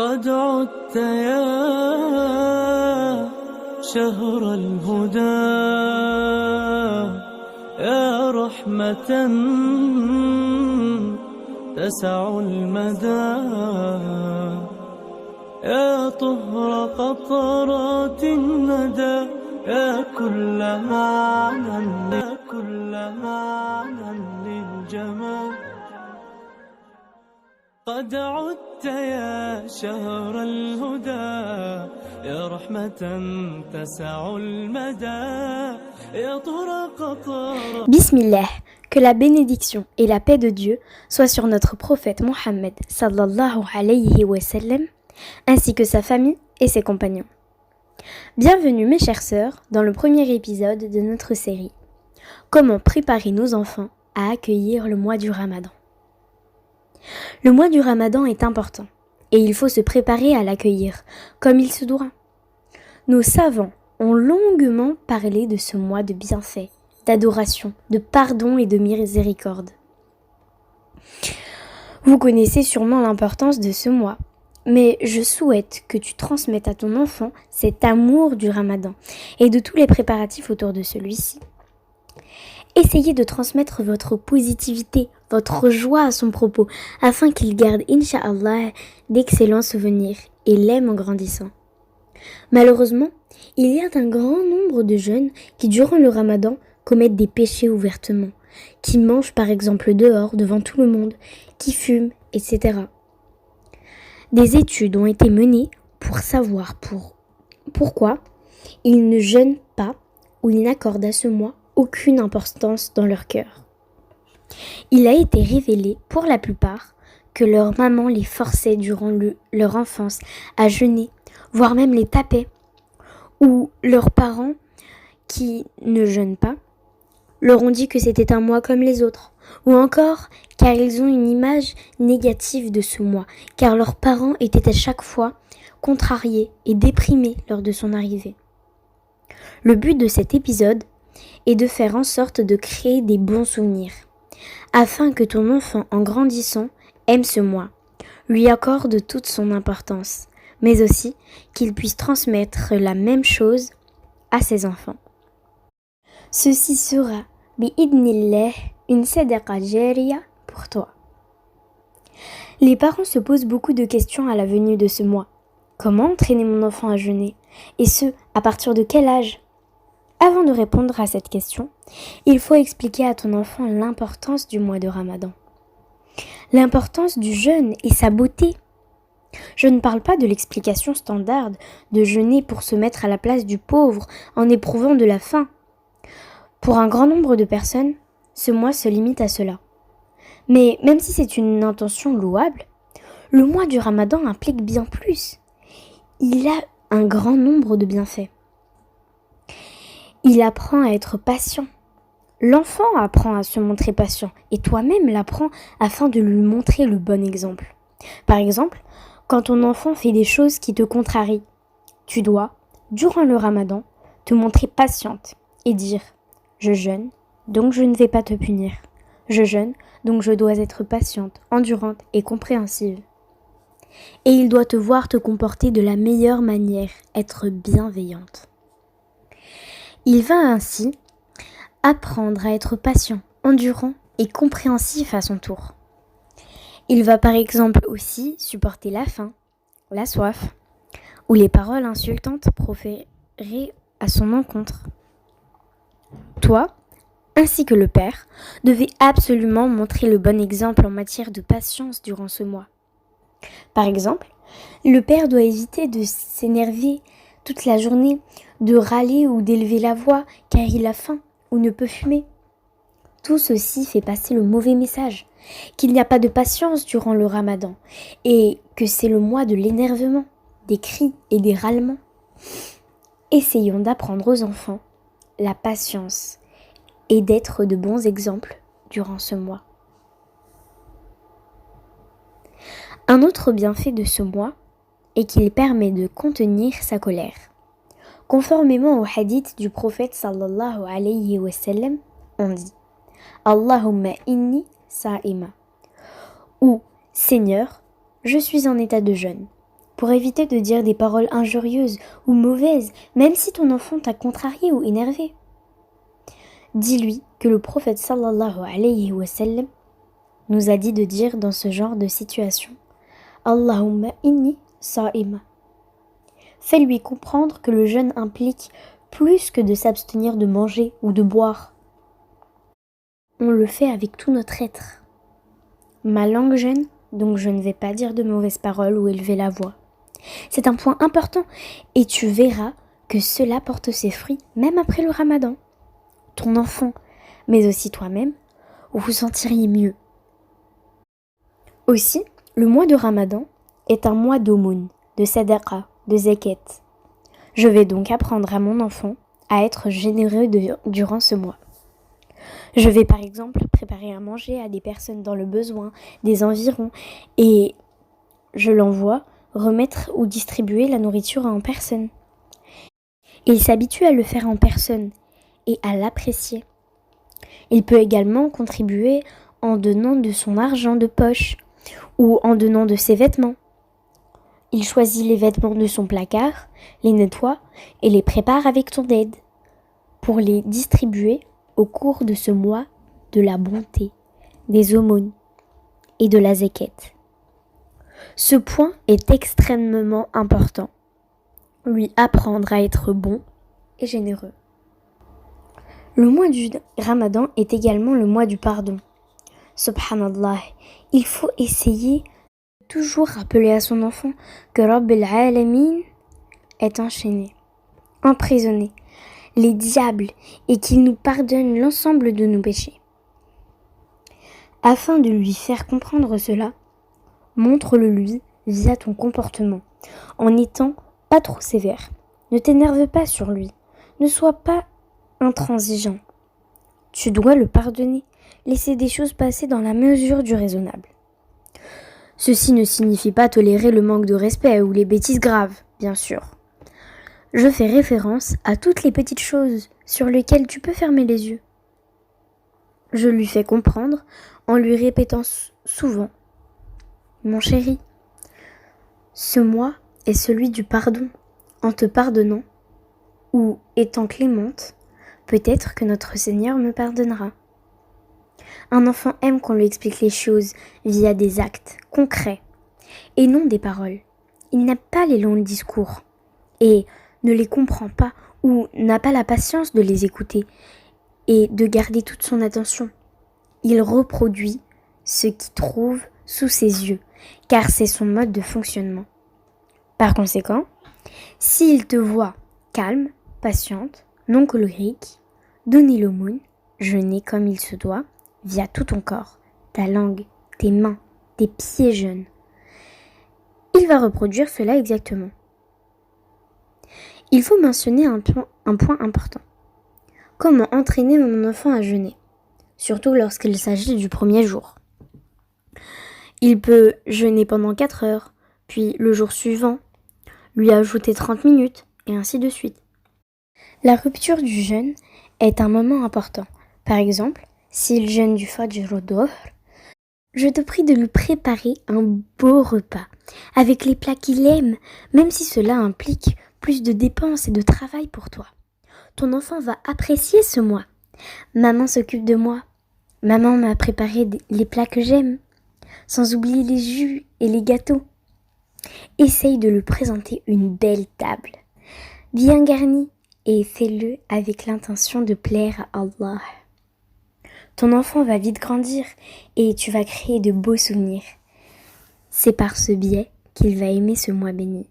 قد عدت يا شهر الهدى يا رحمة تسع المدى يا طهر قطرات الندى يا كل معنى للجمال قد عدت يا شهر الهدى يا رحمة تسع المدى يا طهر قطرات. Bismillah, que la bénédiction et la paix de Dieu soient sur notre prophète Mohammed sallallahu alayhi wa sallam, ainsi que sa famille et ses compagnons. Bienvenue mes chères sœurs dans le premier épisode de notre série Comment préparer nos enfants à accueillir le mois du Ramadan. Le mois du Ramadan est important et il faut se préparer à l'accueillir comme il se doit. Nos savants ont longuement parlé de ce mois de bienfaits, d'adoration, de pardon et de miséricorde. Vous connaissez sûrement l'importance de ce mois, mais je souhaite que tu transmettes à ton enfant cet amour du Ramadan et de tous les préparatifs autour de celui-ci. Essayez de transmettre votre positivité, votre joie à son propos, afin qu'il garde, Inch'Allah, d'excellents souvenirs et l'aime en grandissant. Malheureusement, il y a un grand nombre de jeunes qui, durant le Ramadan, commettent des péchés ouvertement, qui mangent par exemple dehors devant tout le monde, qui fument, etc. Des études ont été menées pour savoir pourquoi ils ne jeûnent pas ou ils n'accordent à ce mois aucune importance dans leur cœur. Il a été révélé pour la plupart que leur maman les forçait durant leur enfance à jeûner, voire même les tapait, ou leurs parents qui ne jeûnent pas leur ont dit que c'était un mois comme les autres, ou encore car ils ont une image négative de ce mois, car leurs parents étaient à chaque fois contrariés et déprimés lors de son arrivée. Le but de cet épisode est de faire en sorte de créer des bons souvenirs, afin que ton enfant, en grandissant, aime ce mois, lui accorde toute son importance, mais aussi qu'il puisse transmettre la même chose à ses enfants. Ceci sera, bi'idnillah, une sadaqa jariya pour toi. Les parents se posent beaucoup de questions à la venue de ce mois. Comment entraîner mon enfant à jeûner? Et ce, à partir de quel âge? Avant de répondre à cette question, il faut expliquer à ton enfant l'importance du mois de Ramadan. L'importance du jeûne et sa beauté. Je ne parle pas de l'explication standard de jeûner pour se mettre à la place du pauvre en éprouvant de la faim. Pour un grand nombre de personnes, ce mois se limite à cela. Mais même si c'est une intention louable, le mois du Ramadan implique bien plus. Il a un grand nombre de bienfaits. Il apprend à être patient. L'enfant apprend à se montrer patient et toi-même l'apprends afin de lui montrer le bon exemple. Par exemple, quand ton enfant fait des choses qui te contrarient, tu dois, durant le Ramadan, te montrer patiente et dire « Je jeûne, donc je ne vais pas te punir. Je jeûne, donc je dois être patiente, endurante et compréhensive. » Et il doit te voir te comporter de la meilleure manière, être bienveillante. Il va ainsi apprendre à être patient, endurant et compréhensif à son tour. Il va par exemple aussi supporter la faim, la soif ou les paroles insultantes proférées à son encontre. Toi, ainsi que le père, devez absolument montrer le bon exemple en matière de patience durant ce mois. Par exemple, le père doit éviter de s'énerver toute la journée, de râler ou d'élever la voix car il a faim ou ne peut fumer. Tout ceci fait passer le mauvais message, qu'il n'y a pas de patience durant le Ramadan et que c'est le mois de l'énervement, des cris et des râlements. Essayons d'apprendre aux enfants la patience et d'être de bons exemples durant ce mois. Un autre bienfait de ce mois est qu'il permet de contenir sa colère. Conformément au hadith du prophète sallallahu alayhi wa sallam, on dit Allahumma inni sa'ima ou Seigneur, je suis en état de jeûne. pour éviter de dire des paroles injurieuses ou mauvaises, même si ton enfant t'a contrarié ou énervé. Dis-lui que le prophète sallallahu alayhi wa sallam nous a dit de dire dans ce genre de situation Allahumma inni sa'ima. Fais-lui comprendre que le jeûne implique plus que de s'abstenir de manger ou de boire. On le fait avec tout notre être. Ma langue jeûne, donc je ne vais pas dire de mauvaises paroles ou élever la voix. C'est un point important et tu verras que cela porte ses fruits même après le ramadan. Ton enfant, mais aussi toi-même, vous vous sentiriez mieux. Aussi, le mois de ramadan est un mois d'aumône, de sadaqa, de zakat. Je vais donc apprendre à mon enfant à être généreux durant ce mois. Je vais par exemple préparer à manger à des personnes dans le besoin, des environs, et je l'envoie remettre ou distribuer la nourriture en personne. Il s'habitue à le faire en personne et à l'apprécier. Il peut également contribuer en donnant de son argent de poche ou en donnant de ses vêtements. Il choisit les vêtements de son placard, les nettoie et les prépare avec ton aide pour les distribuer au cours de ce mois de la bonté, des aumônes et de la zakat. Ce point est extrêmement important. Lui apprendre à être bon et généreux. Le mois du Ramadan est également le mois du pardon. Subhanallah, il faut essayer de toujours rappeler à son enfant que Rabb al-Alamin est enchaîné, emprisonné, les diables, et qu'il nous pardonne l'ensemble de nos péchés. Afin de lui faire comprendre cela, montre-le-lui via ton comportement, en n'étant pas trop sévère. Ne t'énerve pas sur lui, ne sois pas intransigeant. Tu dois le pardonner, laisser des choses passer dans la mesure du raisonnable. Ceci ne signifie pas tolérer le manque de respect ou les bêtises graves, bien sûr. Je fais référence à toutes les petites choses sur lesquelles tu peux fermer les yeux. Je lui fais comprendre en lui répétant souvent « Mon chéri, ce mois est celui du pardon. En te pardonnant ou étant clémente, peut-être que notre Seigneur me pardonnera. » Un enfant aime qu'on lui explique les choses via des actes concrets et non des paroles. Il n'aime pas les longs discours et ne les comprend pas ou n'a pas la patience de les écouter et de garder toute son attention. Il reproduit ce qu'il trouve sous ses yeux, car c'est son mode de fonctionnement. Par conséquent, s'il te voit calme, patiente, non colérique, donner l'aumône, jeûner comme il se doit, via tout ton corps, ta langue, tes mains, tes pieds jeunes, il va reproduire cela exactement. Il faut mentionner un point important. Comment entraîner mon enfant à jeûner, surtout lorsqu'il s'agit du premier jour. Il peut jeûner pendant 4 heures, puis le jour suivant, lui ajouter 30 minutes, et ainsi de suite. La rupture du jeûne est un moment important. Par exemple, s'il jeûne du Fajr au Dhuhr, je te prie de lui préparer un beau repas, avec les plats qu'il aime, même si cela implique plus de dépenses et de travail pour toi. Ton enfant va apprécier ce mois. Maman s'occupe de moi. Maman m'a préparé les plats que j'aime, sans oublier les jus et les gâteaux. Essaye de lui présenter une belle table, bien garnie, et fais-le avec l'intention de plaire à Allah. Ton enfant va vite grandir et tu vas créer de beaux souvenirs. C'est par ce biais qu'il va aimer ce mois béni.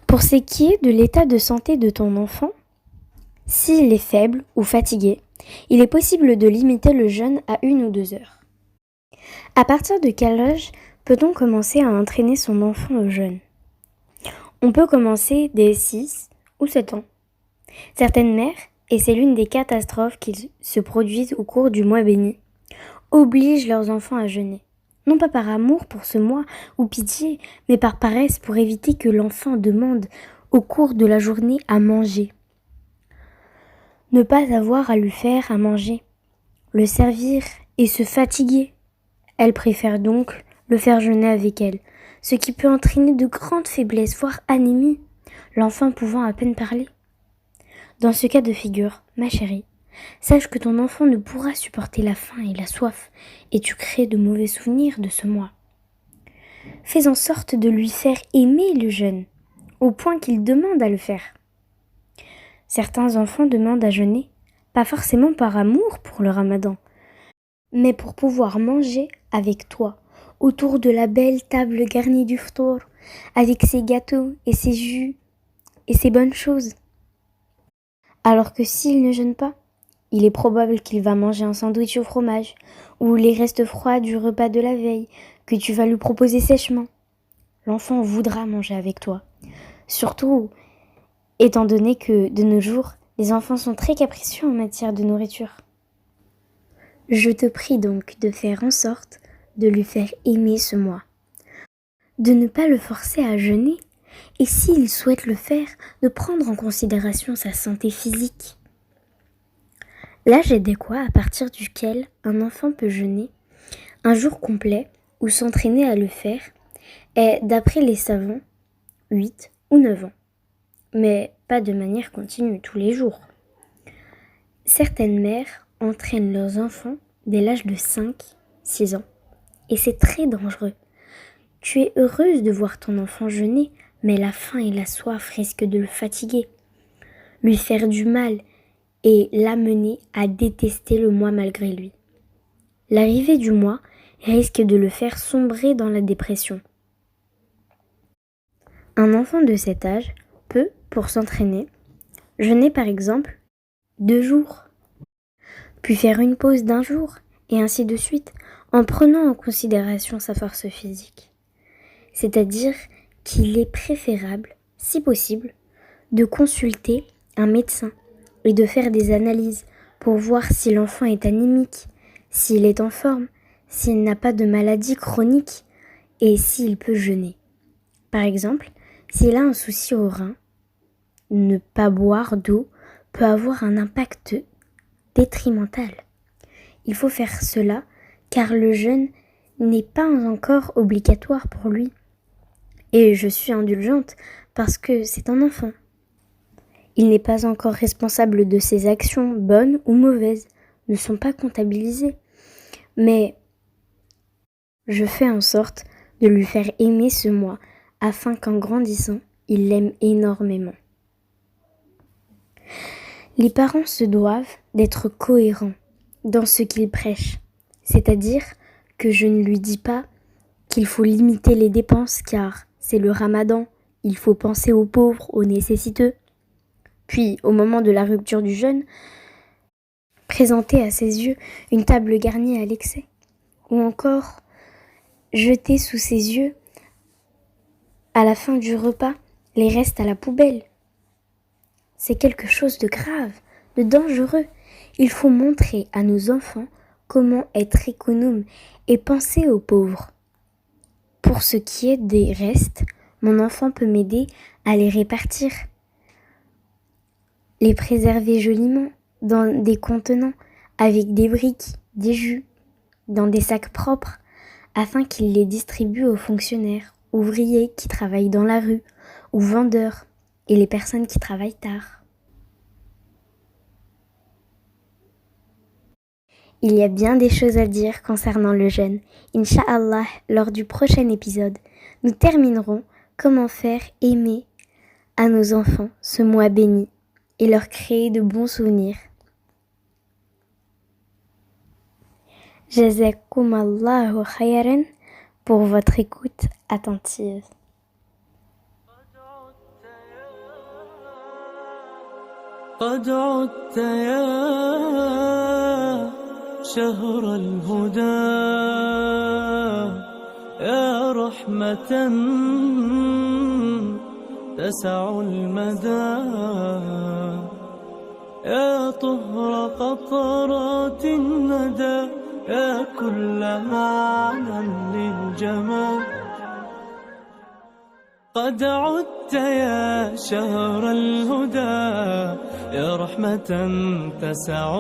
Pour ce qui est de l'état de santé de ton enfant, s'il est faible ou fatigué, il est possible de limiter le jeûne à 1 ou 2 heures. À partir de quel âge peut-on commencer à entraîner son enfant au jeûne ? On peut commencer dès 6 ou 7 ans. Certaines mères, et c'est l'une des catastrophes qui se produisent au cours du mois béni, obligent leurs enfants à jeûner. Non pas par amour pour ce mois ou pitié, mais par paresse pour éviter que l'enfant demande au cours de la journée à manger. Ne pas avoir à lui faire à manger, le servir et se fatiguer. Elle préfère donc le faire jeûner avec elle, ce qui peut entraîner de grandes faiblesses, voire anémie, l'enfant pouvant à peine parler. Dans ce cas de figure, ma chérie, sache que ton enfant ne pourra supporter la faim et la soif, et tu crées de mauvais souvenirs de ce mois. Fais en sorte de lui faire aimer le jeûne, au point qu'il demande à le faire. Certains enfants demandent à jeûner, pas forcément par amour pour le ramadan, mais pour pouvoir manger avec toi, autour de la belle table garnie du ftour, avec ses gâteaux et ses jus et ses bonnes choses. Alors que s'il ne jeûne pas, il est probable qu'il va manger un sandwich au fromage ou les restes froids du repas de la veille que tu vas lui proposer sèchement. L'enfant voudra manger avec toi. Surtout, étant donné que, de nos jours, les enfants sont très capricieux en matière de nourriture. Je te prie donc de faire en sorte de lui faire aimer ce mois. De ne pas le forcer à jeûner, et s'il souhaite le faire, de prendre en considération sa santé physique. L'âge adéquat à partir duquel un enfant peut jeûner un jour complet ou s'entraîner à le faire est, d'après les savants, 8 ou 9 ans, mais pas de manière continue tous les jours. Certaines mères entraînent leurs enfants dès l'âge de 5-6 ans, et c'est très dangereux. Tu es heureuse de voir ton enfant jeûner, mais la faim et la soif risquent de le fatiguer, lui faire du mal et l'amener à détester le mois malgré lui. L'arrivée du mois risque de le faire sombrer dans la dépression. Un enfant de cet âge peut, pour s'entraîner, jeûner par exemple 2 jours, puis faire une pause d'1 jour, et ainsi de suite, en prenant en considération sa force physique. C'est-à-dire qu'il est préférable, si possible, de consulter un médecin et de faire des analyses pour voir si l'enfant est anémique, s'il est en forme, s'il n'a pas de maladie chronique et s'il peut jeûner. Par exemple, s'il a un souci au rein, ne pas boire d'eau peut avoir un impact détrimental. Il faut faire cela car le jeûne n'est pas encore obligatoire pour lui. Et je suis indulgente parce que c'est un enfant. Il n'est pas encore responsable de ses actions, bonnes ou mauvaises, ne sont pas comptabilisées. Mais je fais en sorte de lui faire aimer ce mois afin qu'en grandissant, il l'aime énormément. Les parents se doivent d'être cohérents dans ce qu'ils prêchent, c'est-à-dire que je ne lui dis pas qu'il faut limiter les dépenses car c'est le ramadan, il faut penser aux pauvres, aux nécessiteux. Puis, au moment de la rupture du jeûne, présenter à ses yeux une table garnie à l'excès. Ou encore, jeter sous ses yeux, à la fin du repas, les restes à la poubelle. C'est quelque chose de grave, de dangereux. Il faut montrer à nos enfants comment être économe et penser aux pauvres. Pour ce qui est des restes, mon enfant peut m'aider à les répartir, les préserver joliment dans des contenants avec des briques, des jus, dans des sacs propres, afin qu'il les distribue aux fonctionnaires, ouvriers qui travaillent dans la rue, aux vendeurs et les personnes qui travaillent tard. Il y a bien des choses à dire concernant le jeûne. Inch'Allah, lors du prochain épisode, nous terminerons comment faire aimer à nos enfants ce mois béni et leur créer de bons souvenirs. Jazakumullahu khayran pour votre écoute attentive. قد عدت يا شهر الهدى يا رحمة تسع المدى يا طهر قطرات الندى يا كل معنى للجمال قد عدت يا شهر الهدى يا رحمة تسع